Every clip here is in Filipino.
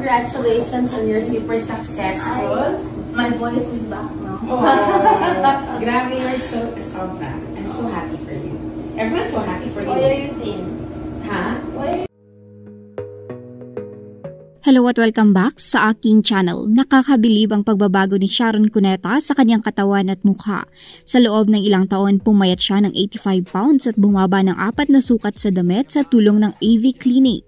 Congratulations on your super successful. My voice is back now. Oh, grabe, you're so back. I'm so happy for you. Everyone's so happy for you. Why are you thin? Huh? Why are you... Hello at welcome back sa aking channel. Nakakabilib ang pagbabago ni Sharon Cuneta sa kanyang katawan at mukha. Sa loob ng ilang taon, pumayat siya ng 85 pounds at bumaba ng 4 na sukat sa damit sa tulong ng AV Clinic.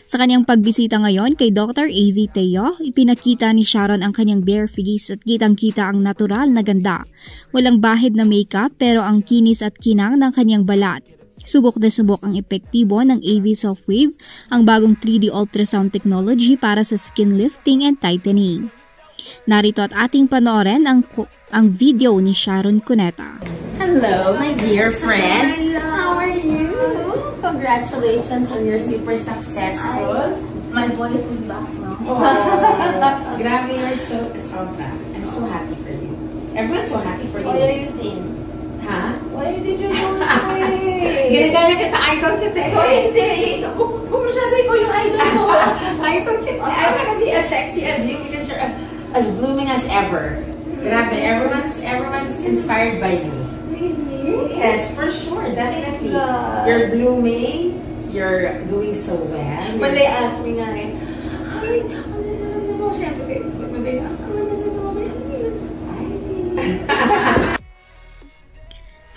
Sa kanyang pagbisita ngayon kay Dr. AV Teo, ipinakita ni Sharon ang kanyang bare face at kitang-kita ang natural na ganda. Walang bahid na makeup pero ang kinis at kinang ng kanyang balat. Subok na subok ang epektibo ng AV Softwave, ang bagong 3D ultrasound technology para sa skin lifting and tightening. Narito at ating panoorin ang video ni Sharon Cuneta. Hello, my dear friend. How are you? Congratulations on your super successful. My voice is back now. Oh, grabe, you're so back. I'm so happy for you. Everyone's so happy for you. Why are you thin? Huh? Why did you lose weight? Ganyan kita, idol kita. So, hindi. Kung masyado ikaw yung idol ko. Idol kita. I wanna be as sexy as you because you're as blooming as ever. Grabe, everyone's inspired by you. Really? Yes, for sure, definitely. Yeah. You're blooming. You're doing so well. When they ask me nga rin, ay, ano, syempre,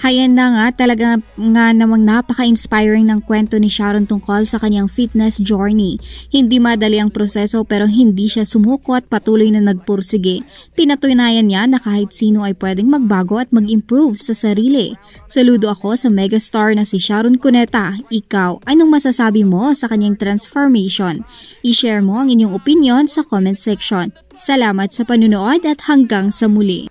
Hayan na nga, talaga nga namang napaka-inspiring ng kwento ni Sharon tungkol sa kanyang fitness journey. Hindi madali ang proseso pero hindi siya sumuko at patuloy na nagpursige. Pinatunayan niya na kahit sino ay pwedeng magbago at mag-improve sa sarili. Saludo ako sa megastar na si Sharon Cuneta. Ikaw, anong masasabi mo sa kanyang transformation? I-share mo ang inyong opinion sa comment section. Salamat sa panunood at hanggang sa muli.